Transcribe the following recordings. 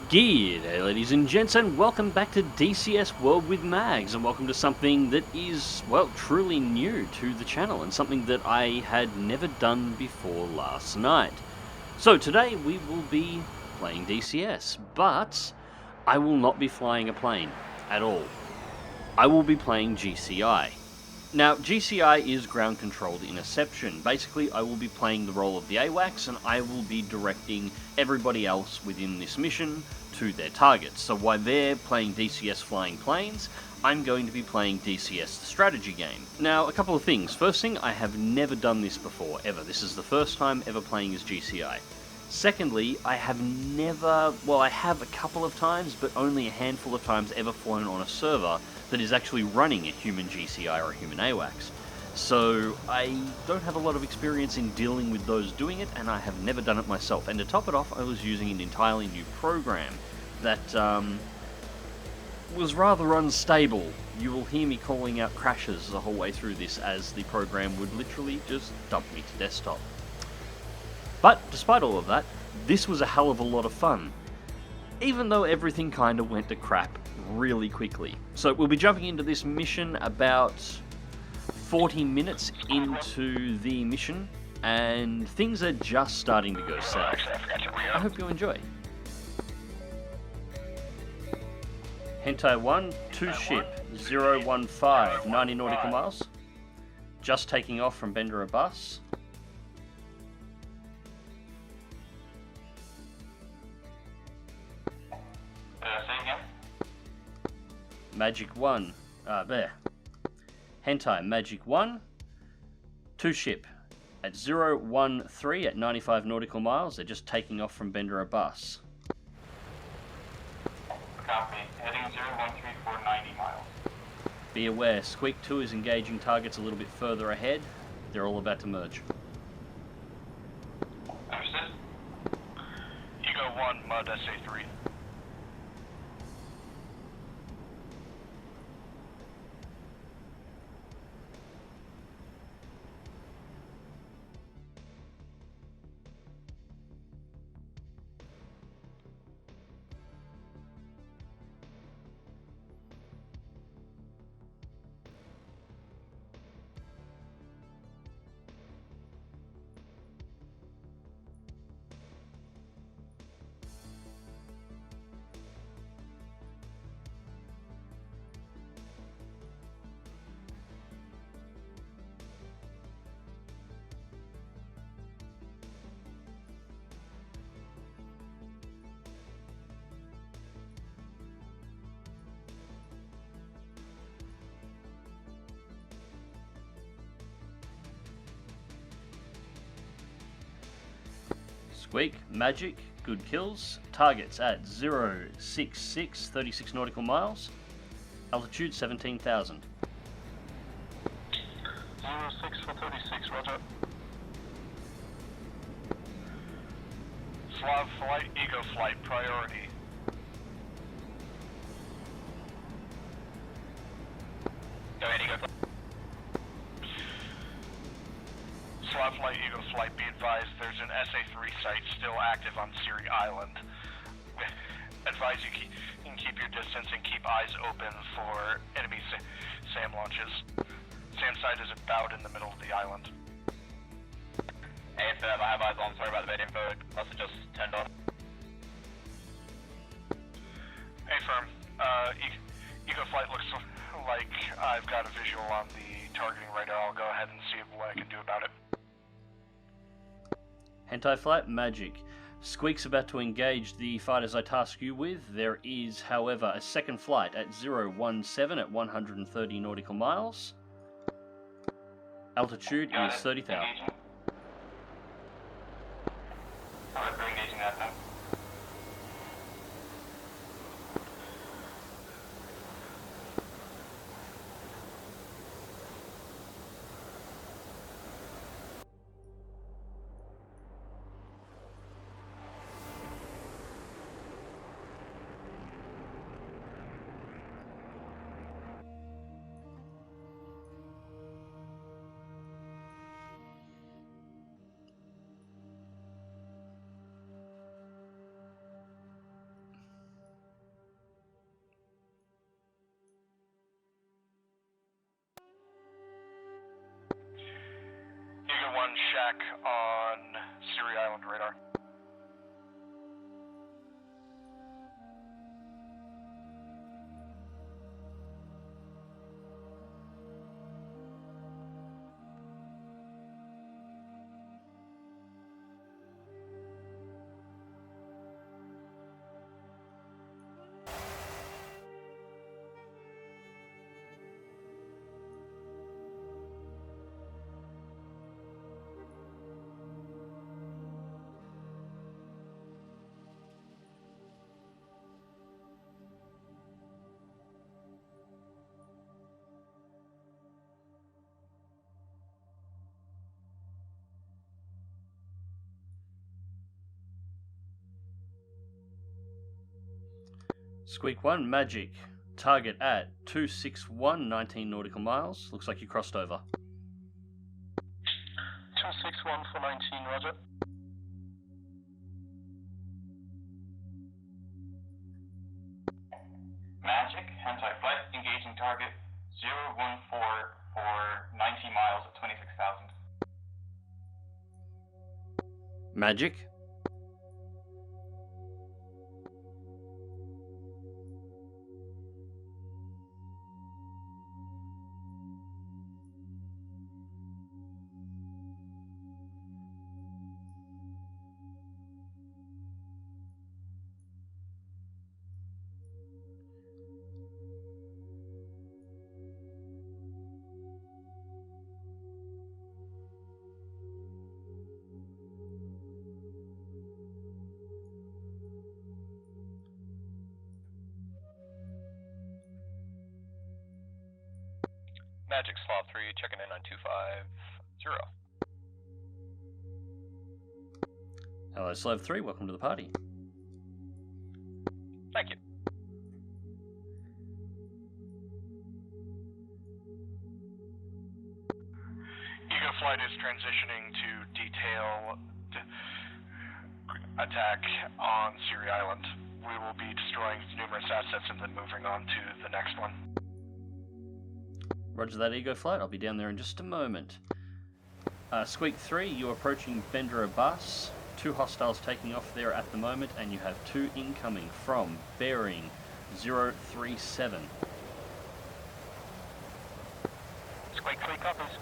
G'day ladies and gents, and welcome back to DCS World with Mags, and welcome to something that is, well, truly new to the channel, and something that I had never done before last night. So today we will be playing DCS, but I will not be flying a plane at all. I will be playing GCI. Now, GCI is ground-controlled interception. Basically, I will be playing the role of the AWACS, and I will be directing everybody else within this mission to their targets. So while they're playing DCS flying planes, I'm going to be playing DCS the strategy game. Now, a couple of things. First thing, I have never done this before, ever. This is the first time ever playing as GCI. Secondly, I have never, well, I have a couple of times, but only a handful of times ever flown on a server that is actually running a human GCI or a human AWACS. So I don't have a lot of experience in dealing with those doing it, and I have never done it myself. And to top it off, I was using an entirely new program that was rather unstable. You will hear me calling out crashes the whole way through this, as the program would literally just dump me to desktop. But despite all of that, this was a hell of a lot of fun, even though everything kind of went to crap really quickly. So we'll be jumping into this mission about 40 minutes into the mission, and things are just starting to go south. I hope you enjoy. Hentai 1, 2 ship, 015, 90 nautical miles. Just taking off from Bendera bus. Magic 1, there. Hentai, Magic 1, 2 ship at 013 at 95 nautical miles. They're just taking off from Bendera bus. Copy. Heading 013 for 90 miles. Be aware, Squeak 2 is engaging targets a little bit further ahead. They're all about to merge. Understood. Ego 1, Mud SA3. Squeak, Magic, good kills. Targets at 066, 36 nautical miles. Altitude 17,000. 06 for 36, roger. Slav flight, Ego flight, priority. Go ahead, Ego flight. Slav flight, Ego flight, be advised there's an SA-3 site still active on Siri Island. Advise you can keep your distance and keep eyes open for enemy SAM launches. SAM site is about in the middle of the island. AFM, I have eyes on, sorry about the bad info, must have just turned on. A-firm, Ego flight looks like I've got a visual on the targeting radar. I'll go ahead and see what I can do about it. Hentai flight, Magic. Squeak's about to engage the fighters I task you with. There is, however, a second flight at 017 at 130 nautical miles. Altitude is 30,000. Alright, we're engaging that then. 1, shack on Siri Island radar. Squeak 1, Magic. Target at 261, 19 nautical miles. Looks like you crossed over. 261 for 19, roger. Magic, T.Flight, engaging target 014 for 90 miles at 26,000. Magic. Magic slot 3, checking in on 250. Hello, Slave 3. Welcome to the party. Thank you. Flight is transitioning to detail attack on Siri Island. We will be destroying numerous assets and then moving on to the next one. Roger that, Ego Flight. I'll be down there in just a moment. Squeak 3, you're approaching Bendera Bus. 2 hostiles taking off there at the moment, and you have 2 incoming from bearing 037. Squeak 3 copies.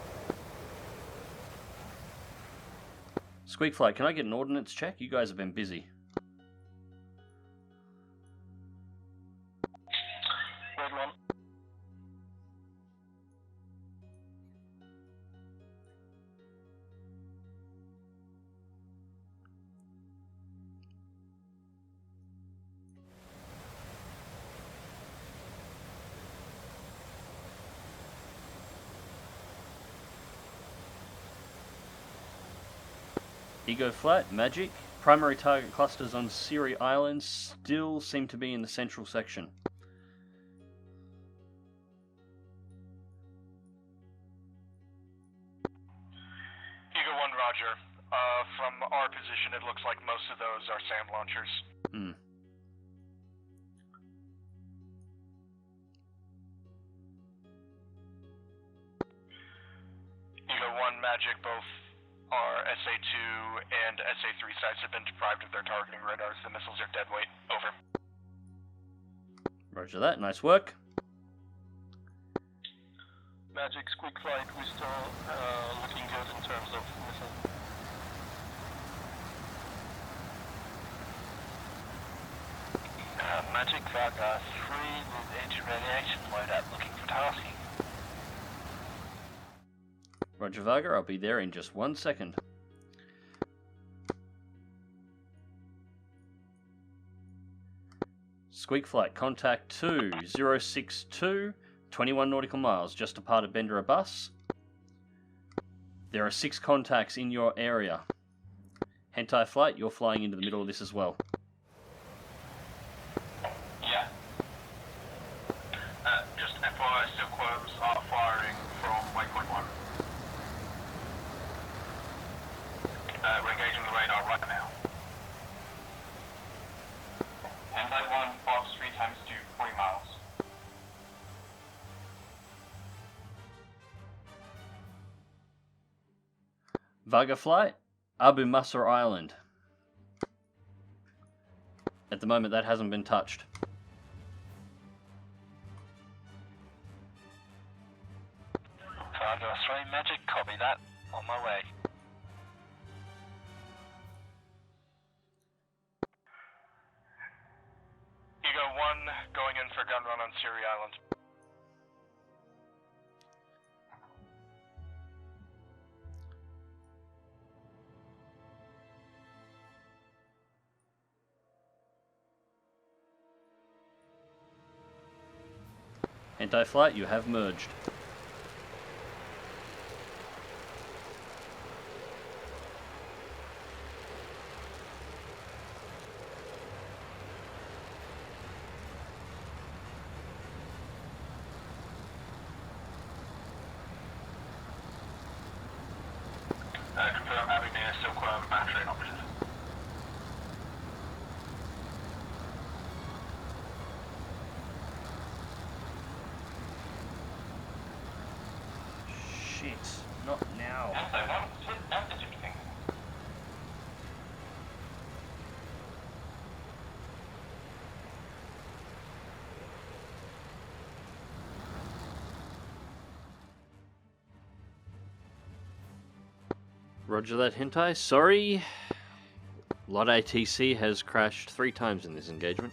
Squeak Flight, can I get an ordnance check? You guys have been busy. Red one. Ego Flight, Magic. Primary target clusters on Siri Island still seem to be in the central section. Ego 1, roger. From our position, it looks like most of those are SAM launchers. Ego 1, Magic, both our SA2 and SA3 sites have been deprived of their targeting radars. The missiles are dead weight. Over. Roger that, nice work. Magic, Squeak Flight, we're still looking good in terms of missile. Magic, Varga 3 with engine radiation loadout looking for tasking. Roger Varga, I'll be there in just 1 second. Squeak Flight, contact 2062, 21 nautical miles, just departed Bendera Bus. There are 6 contacts in your area. Hentai Flight, you're flying into the middle of this as well. Yeah. Just FYI, silkworms are firing from waypoint 1. We're engaging the radar right now. Hentai 1, box 3 times 2, 40 miles. Vaga Flight, Abu Musser Island. At the moment, that hasn't been touched. Vaga 3 Magic, copy that. On my way. Ego 1 going in for gun run on Siri Island. Anti-flight, you have merged. Confirm Abbey near Silkworm battery option. Shit, not now. That's interesting. Roger that, Hentai. Sorry. Lot ATC has crashed 3 times in this engagement.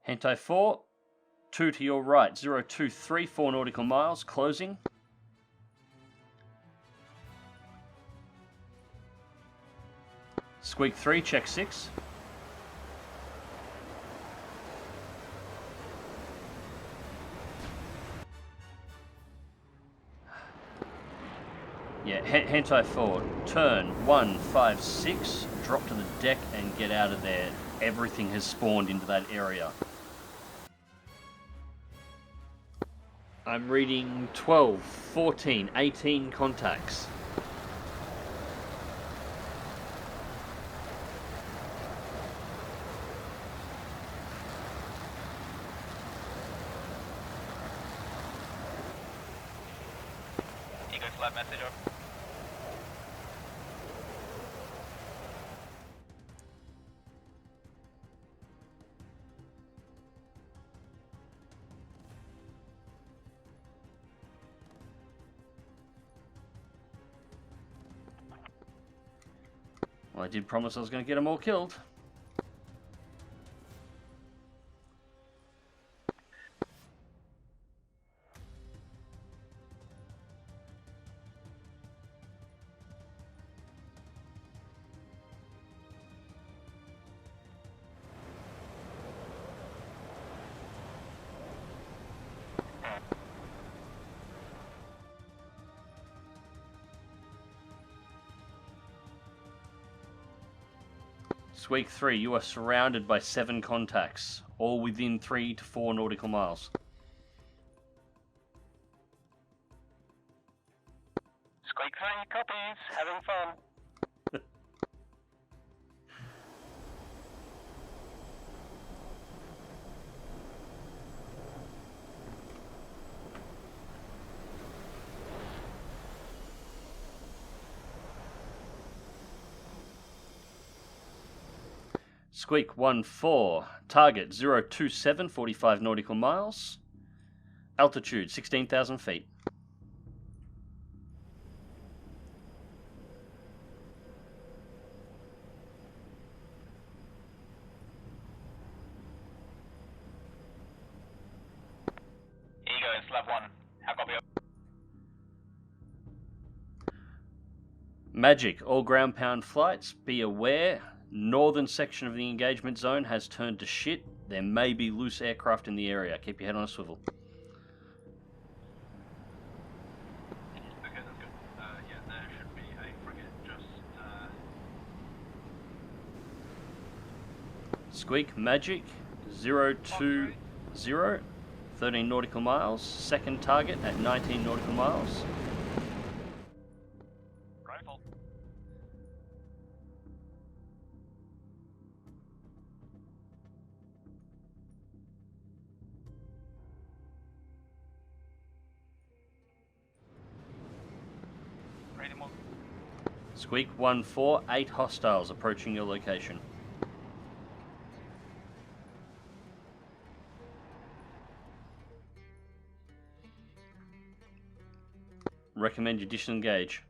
Hentai 4, 2 to your right, 0234 nautical miles, closing. Squeak 3, check 6. Yeah, Hentai 4, turn 156, drop to the deck and get out of there. Everything has spawned into that area. I'm reading 12, 14, 18 contacts. Ego flight message up. Well, I did promise I was going to get them all killed. Squeak 3, you are surrounded by 7 contacts, all within 3 to 4 nautical miles. Squeak 3, copies. Having fun. Squeak 1-4, target 027, 45 nautical miles, altitude 16,000 feet. Ego in slab 1. How copy up? Magic, all ground pound flights, be aware. Northern section of the engagement zone has turned to shit. There may be loose aircraft in the area. Keep your head on a swivel. Okay, that's good. Yeah, there should be a frigate just... Squeak, Magic, 020, 13 nautical miles. Second target at 19 nautical miles. Rifle. Ready to move. Squeak 1-4, 8 hostiles approaching your location. Recommend you disengage.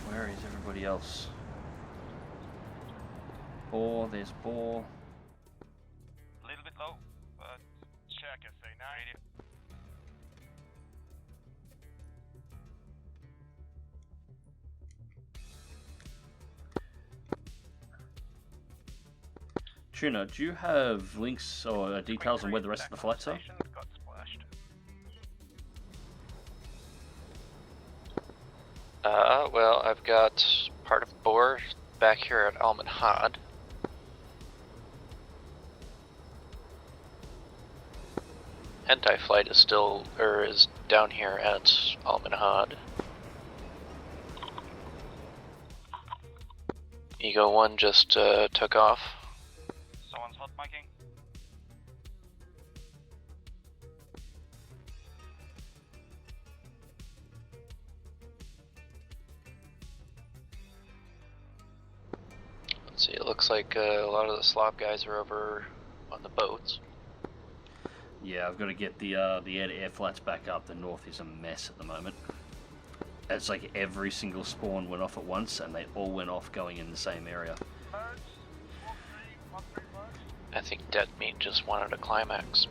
Where is everybody else? Boar, there's Boar. A little bit low, but check SA9. Tuna, do you have links or details on where the rest of the flights are? Got splashed. Well, I've got part of Boar back here at Almanhad. T.Flight is still, is down here at Almanhad. Ego 1 just took off. Someone's hot micing. Let's see, it looks like a lot of the slop guys are over on the boats. Yeah, I've got to get the air-to-air flats back up. The north is a mess at the moment. It's like every single spawn went off at once, and they all went off going in the same area. I think Dead Meat just wanted a climax.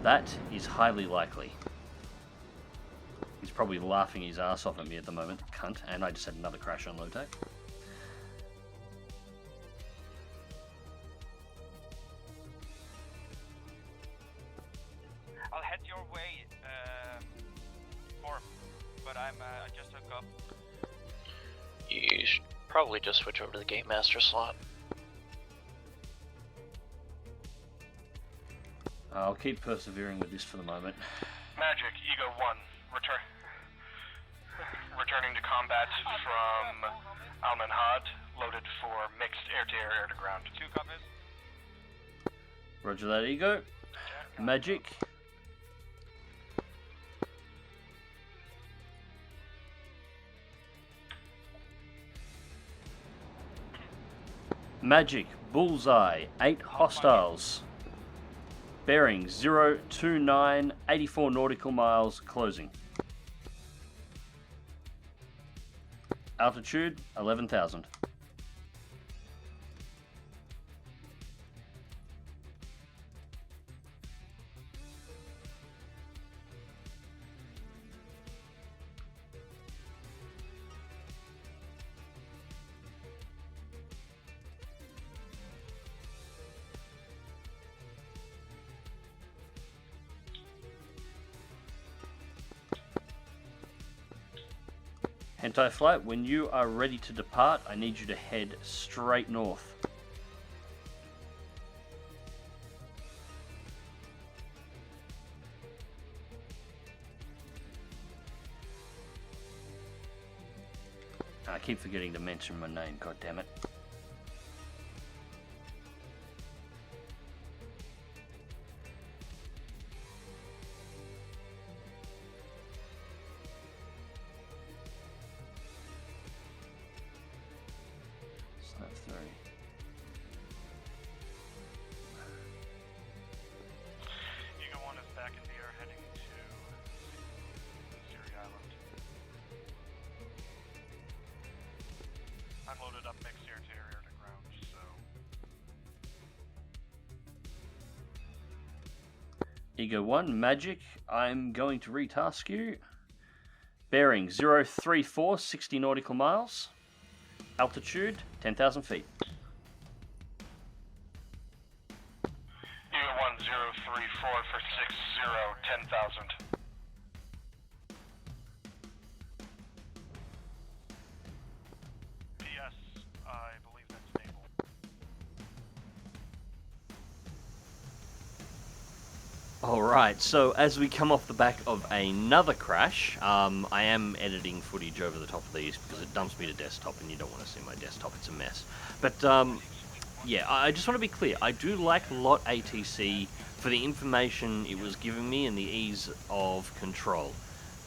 That is highly likely. He's probably laughing his ass off at me at the moment, cunt, and I just had another crash on HoTaS. I'll head your way, but I just took off. You should probably just switch over to the Game Master slot. I'll keep persevering with this for the moment. Magic, Ego 1, returning to combat from Almanhad, loaded for mixed air-to-air, air-to-ground. 2 copies. Roger that, Ego. Magic. Magic, bullseye, 8 hostiles. Bearing 029, 84 nautical miles, closing. Altitude, 11,000. T.Flight, when you are ready to depart, I need you to head straight north. I keep forgetting to mention my name, god damn it. Ego 1 is back in the air, heading to Siri Island. I'm loaded up mixed air-to-air, air-to-ground, so... Ego 1, Magic, I'm going to retask you. Bearing 034, 60 nautical miles. Altitude, 10,000 feet. Ego 1034 for 60 10,000. PS, I believe that's naval. Alright, so as we come off the back of another crash, I am editing footage over the top of these because it dumps me to desktop and you don't want to see my desktop, it's a mess. But yeah, I just want to be clear, I do like LOT ATC for the information it was giving me and the ease of control,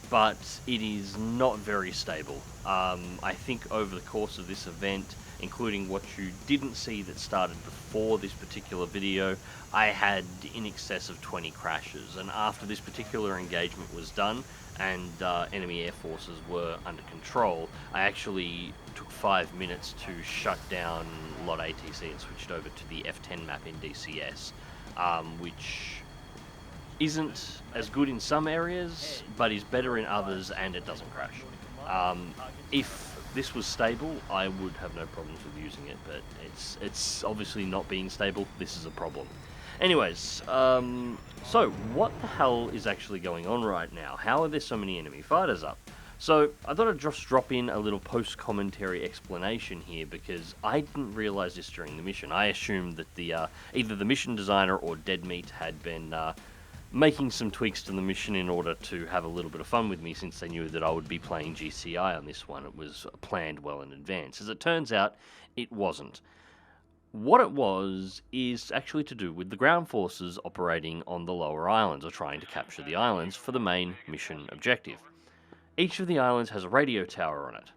but it is not very stable. I think over the course of this event, including what you didn't see that started before this particular video, I had in excess of 20 crashes, and after this particular engagement was done and enemy air forces were under control, I actually took 5 minutes to shut down LOT ATC and switched over to the F10 map in DCS, which isn't as good in some areas, but is better in others, and it doesn't crash. If this was stable, I would have no problems with using it, but it's obviously not being stable. This is a problem. Anyways, so what the hell is actually going on right now? How are there so many enemy fighters up? So I thought I'd just drop in a little post-commentary explanation here because I didn't realize this during the mission. I assumed that the either the mission designer or Deadmeat had been making some tweaks to the mission in order to have a little bit of fun with me, since they knew that I would be playing GCI on this one. It was planned well in advance. As it turns out, it wasn't. What it was is actually to do with the ground forces operating on the lower islands, or trying to capture the islands for the main mission objective. Each of the islands has a radio tower on it,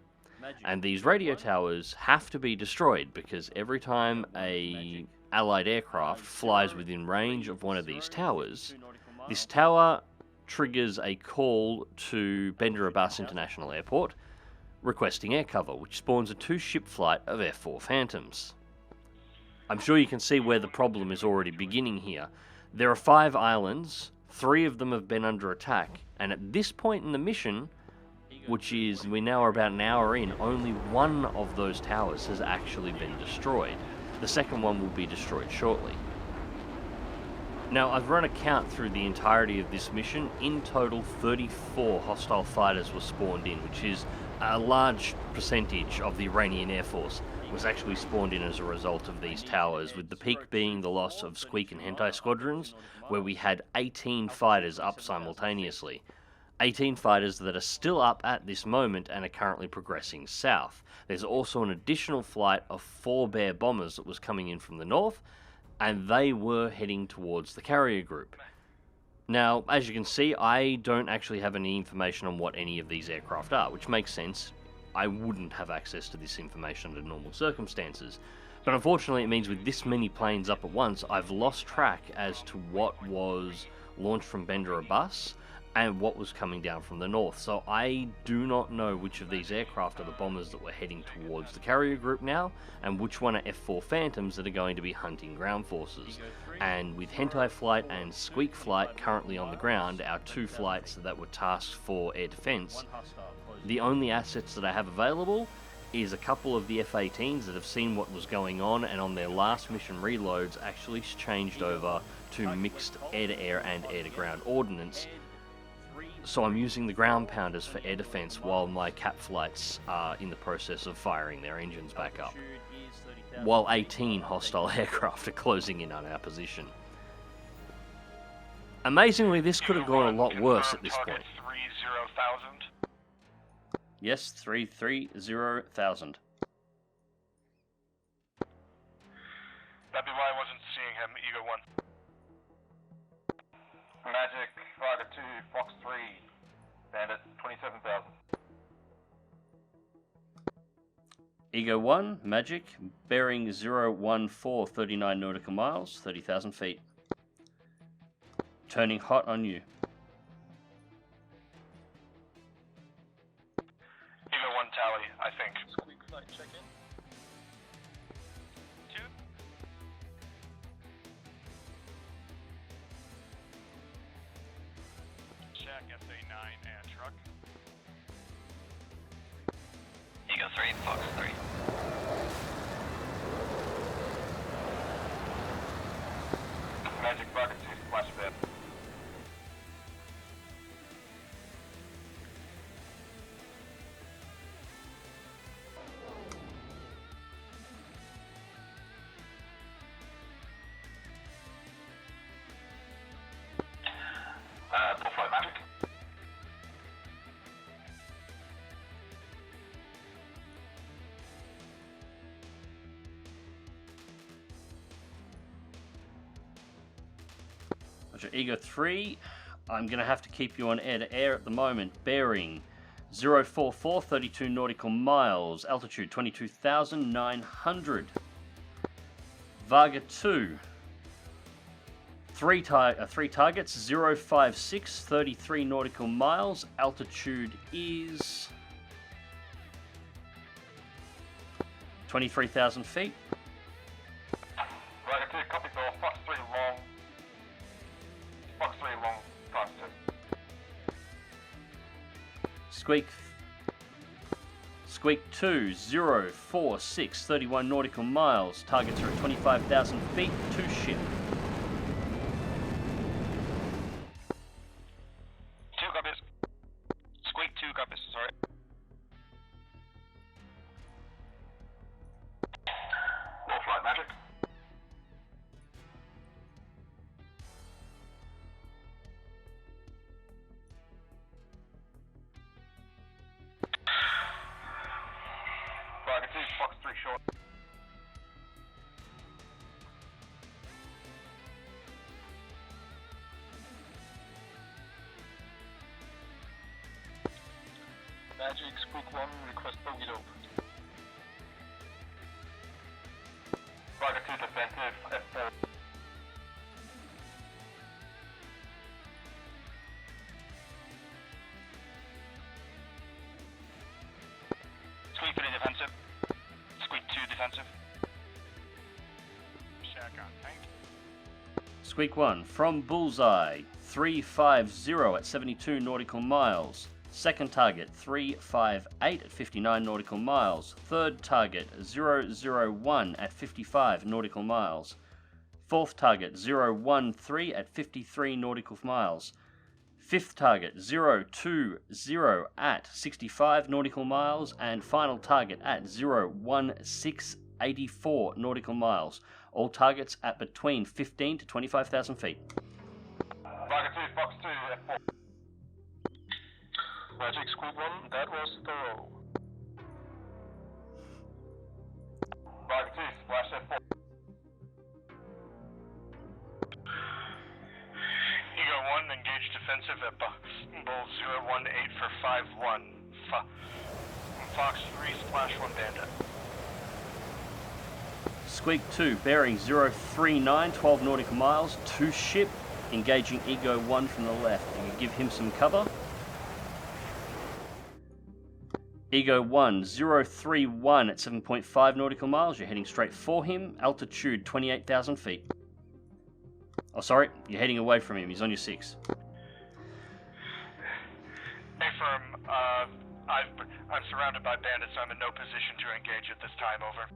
and these radio towers have to be destroyed because every time a Allied aircraft flies within range of one of these towers, this tower triggers a call to Bandar Abbas International Airport requesting air cover, which spawns a 2-ship flight of F-4 Phantoms. I'm sure you can see where the problem is already beginning here. There are 5 islands, 3 of them have been under attack, and at this point in the mission, which is, we now are about an hour in, only one of those towers has actually been destroyed. The second one will be destroyed shortly. Now, I've run a count through the entirety of this mission. In total, 34 hostile fighters were spawned in, which is a large percentage of the Iranian Air Force was actually spawned in as a result of these towers, with the peak being the loss of Squeak and Hentai squadrons, where we had 18 fighters up simultaneously. 18 fighters that are still up at this moment and are currently progressing south. There's also an additional flight of 4 Bear bombers that was coming in from the north, and they were heading towards the carrier group. Now, as you can see, I don't actually have any information on what any of these aircraft are, which makes sense. I wouldn't have access to this information under normal circumstances. But unfortunately, it means with this many planes up at once, I've lost track as to what was launched from Bandar Abbas and what was coming down from the north. So I do not know which of these aircraft are the bombers that were heading towards the carrier group now, and which one are F-4 Phantoms that are going to be hunting ground forces. And with Hentai Flight and Squeak Flight currently on the ground, our 2 flights that were tasked for air defense, the only assets that I have available is a couple of the F-18s that have seen what was going on, and on their last mission reloads actually changed over to mixed air-to-air and air-to-ground ordnance. So I'm using the ground pounders for air defense while my cap flights are in the process of firing their engines back up, while 18 hostile aircraft are closing in on our position. Amazingly, this could have gone a lot worse at this point. 30,000. Yes, 330,000. That'd be why I wasn't seeing him, Ego 1. Magic, Rocket 2, Fox 3, Bandit, 27,000. Ego 1, Magic, bearing 014, 39 nautical miles, 30,000 feet. Turning hot on you. Ego 1 tally, I think. Squeak flight check in. 2. Check SA9 and truck. Eagle 3, Fox 3. Magic, Rocket 2, flash bed. Roger, Ego 3, I'm going to have to keep you on air-to-air at the moment. Bearing 044, 32 nautical miles, altitude 22,900. Varga 2, three targets, 056, 33 nautical miles, altitude is 23,000 feet. Varga 2, copy for Fox 3 long. Fox 3 long, Fox 2. Squeak 2, 046, 31 nautical miles, targets are at 25,000 feet, to ship. 2 copies. Squeak 2 copies, sorry. T.Flight Magic. Varga 2, Fox 3 short. Magic, Squeak 1, request bogey dope. Varga 2 defensive, F4. Squeak 3 defensive. Squeak 2 defensive. Check on tank. Squeak 1, from Bullseye, 350 at 72 nautical miles. Second target, 358 at 59 nautical miles. Third target, 001 at 55 nautical miles. Fourth target, 013 at 53 nautical miles. Fifth target, 020 at 65 nautical miles. And final target at 01684 nautical miles. All targets at between 15 to 25,000 feet. Varga 2, Fox 2, F4. Magic, Squeak 1, that was thorough. Varga 2, Splash F4. Ego 1, engage defensive at Bull 018 for 5-1. Fox 3, Splash 1 Bandit. Squeak 2, bearing 039, 12 nautical miles, to ship, engaging Ego 1 from the left. You can give him some cover. Ego 1, 031 at 7.5 nautical miles, you're heading straight for him, altitude 28,000 feet. Oh, sorry, you're heading away from him, he's on your 6. Hey, firm, I'm surrounded by bandits, so I'm in no position to engage at this time, over.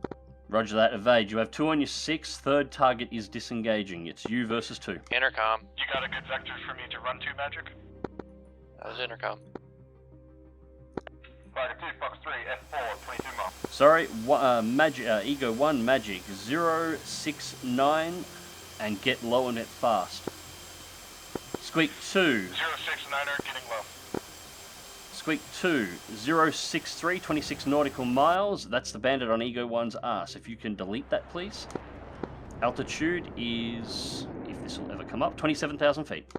Roger that, evade. You have 2 on your 6, third target is disengaging. It's you versus 2. Intercom. You got a good vector for me to run to, Magic? That was intercom. Varga 2, Fox 3, F4, 22 miles. Sorry, Ego 1, Magic, 069, and get low and get fast. Squeak 2. 069er, getting low. Squeak 2, 063, 26 nautical miles. That's the bandit on Ego 1's ass. If you can delete that, please. Altitude is, if this will ever come up, 27,000 feet.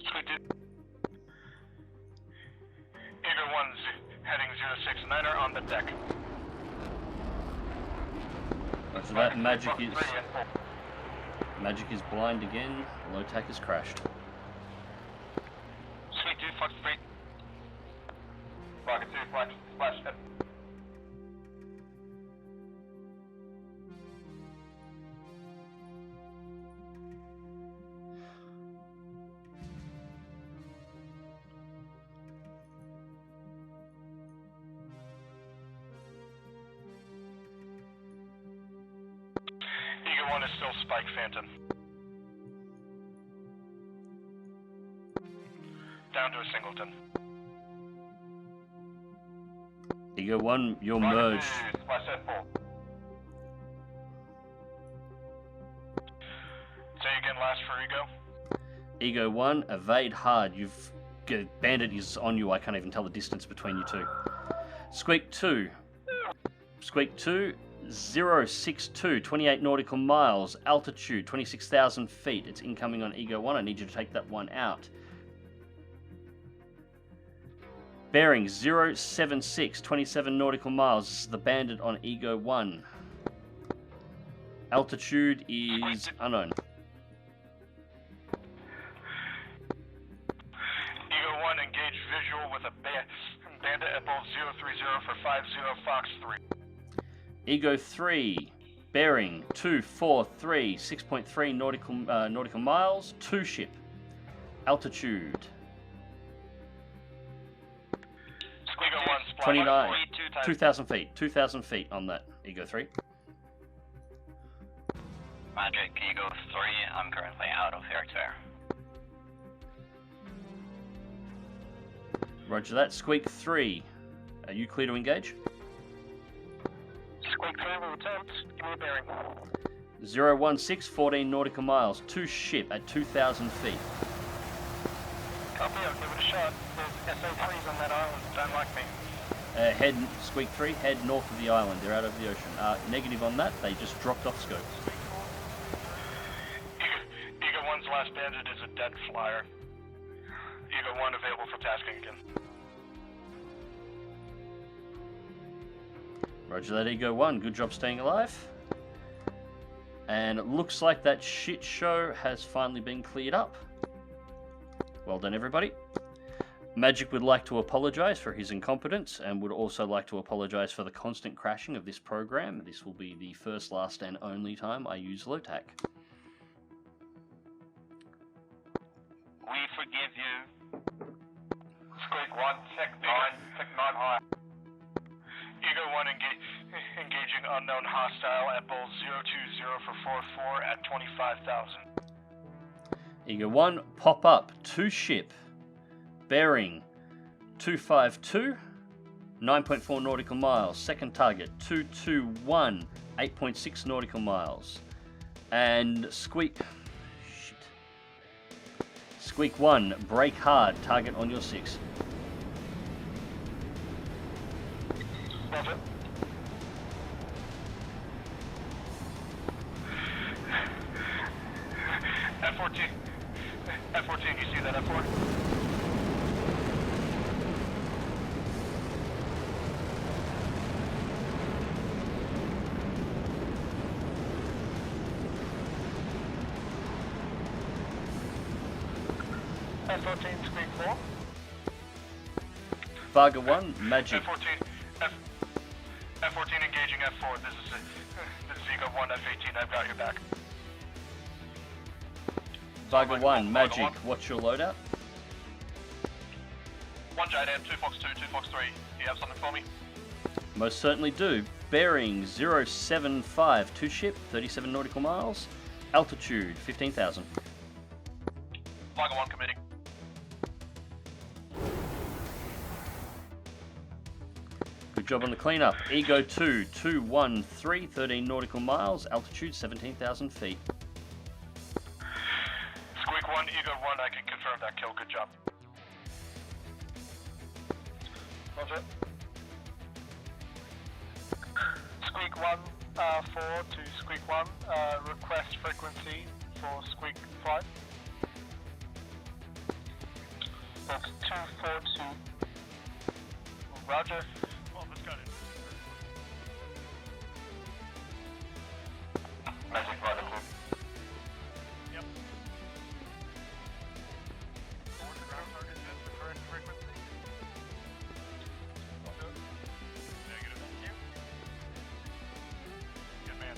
Squeak 2. Ego 1's heading 069er on the deck. After that, Magic is blind again. Low tack has crashed. Squeak 2, Fox 3. Varga 2, Splash F. Ego 1 is still Spike Phantom. Down to a singleton. Ego 1, you're Varga merged. 2, Splash F4. Say again last for Ego. Ego 1, evade hard. Bandit is on you. I can't even tell the distance between you two. Squeak 2. Squeak 2, 062, 28 nautical miles, altitude 26,000 feet. It's incoming on Ego 1. I need you to take that one out. Bearing 076, 27 nautical miles. This is the Bandit on Ego 1. Altitude is unknown. Ego 1, engage visual with a Bandit at both 030 for 50 Fox 3. Ego 3, bearing 243, 6.3 nautical miles, 2 ship. Altitude Ego 1, split 29, 2 2,000 feet, 2,000 feet on that Ego 3. Magic Ego 3, I'm currently out of air-to-air. Roger that. Squeak 3, are you clear to engage? Squeak 3 will attempt. Give me a bearing. 016, 14 nautical miles, 2 ship at 2,000 feet. Copy, I'll give it a shot. There's SO3s on that island. Don't like me. Head, Squeak 3, head north of the island. They're out of the ocean. Negative on that. They just dropped off scope. Ego 1's last bandit is a dead flyer. Ego 1 available for tasking again. Roger that, Ego 1. Good job staying alive. And it looks like that shit show has finally been cleared up. Well done, everybody. Magic would like to apologize for his incompetence and would also like to apologize for the constant crashing of this program. This will be the first, last, and only time I use HoTaS. We forgive you. Squeak 1, Tech 9 high. Ego 1 engaging unknown hostile at both 020 for 44 at 25,000. Ego 1, pop up, 2 ship, bearing 252, 9.4 nautical miles. Second target, 221, 8.6 nautical miles. And Squeak 1, brake hard, target on your 6. Roger. F-14. F-14, you see that F-4? F-14, Squeak 4. Varga 1, Magic. F-14 engaging F4. This is Ego 1, F-18. I've got your back. Varga 1, Magic. What's your loadout? 1 Giant, 2 Fox 2, 2 Fox 3. Do you have something for me? Most certainly do. Bearing 075, 2 ship, 37 nautical miles. Altitude 15,000. Varga 1 committing. Good job on the cleanup. Ego 2, 213, 13 nautical miles. Altitude 17,000 feet. Squeak 1, Ego 1, I can confirm that kill. Good job. Roger. Squeak 1, 4 to Squeak 1, request frequency for Squeak flight. That's 242. Roger. Well, this got it. Magic Rider 2. Yep. Forward to ground target set the correct frequency. Negative. Thank you. Good man.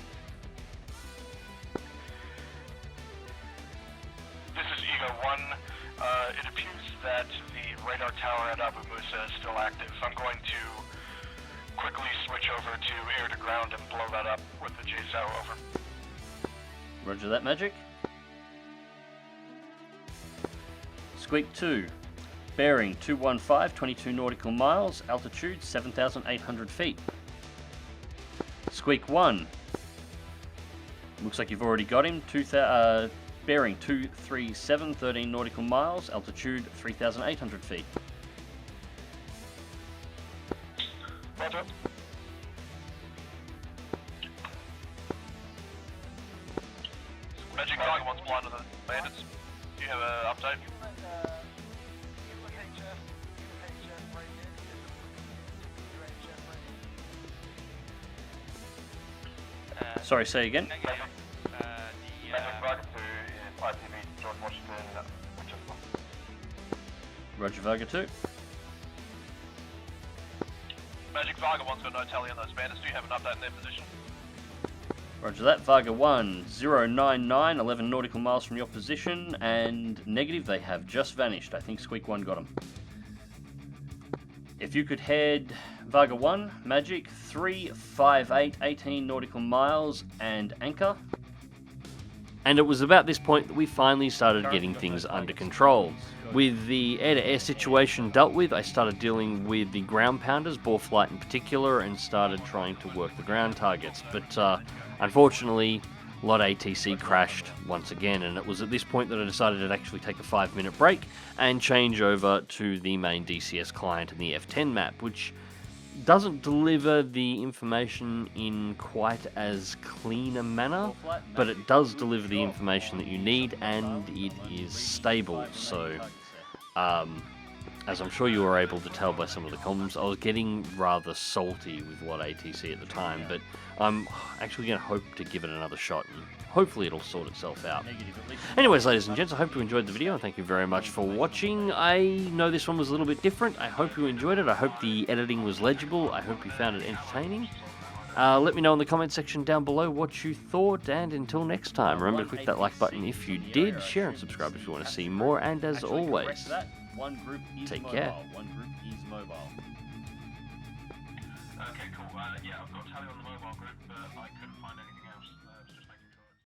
This is Ego 1. It appears that the radar tower at Abu Musa is still active. I'm going to quickly switch over to air to ground and blow that up with the JSOW over. Roger that, Magic. Squeak 2, bearing 215, 22 nautical miles, altitude 7,800 feet. Squeak 1, looks like you've already got him, bearing 237, 13 nautical miles, altitude 3,800 feet. Roger. Do you have an update? Sorry, say again. Magic Varga 2 is ITV George Washington, Winchester. Roger, Varga 2. Magic Varga 1's got no tally on those bandits. Do you have an update in their position? Roger that. Varga 1, 099, 11 nautical miles from your position, and negative, they have just vanished. I think Squeak 1 got them. If you could head Varga 1, Magic, 358, 18 nautical miles, and anchor. And it was about this point that we finally started getting things under control. With the air-to-air situation dealt with, I started dealing with the ground pounders, Warthog in particular, and started trying to work the ground targets. But unfortunately, Lot ATC crashed once again, and it was at this point that I decided to actually take a 5-minute break and change over to the main DCS client and the F10 map, which doesn't deliver the information in quite as clean a manner, but it does deliver the information that you need, and it is stable. So, as I'm sure you were able to tell by some of the comments, I was getting rather salty with Lot ATC at the time, but I'm actually going to hope to give it another shot, and hopefully it'll sort itself out. Anyways, ladies and gents, I hope you enjoyed the video, and thank you very much for watching. I know this one was a little bit different. I hope you enjoyed it. I hope the editing was legible. I hope you found it entertaining. Let me know in the comment section down below what you thought, and until next time, remember to click that like button if you did, share and subscribe if you want to see more, and as always, take care. One group is mobile. Okay, cool. Yeah, I've got tally on the mobile group, but I couldn't find anything.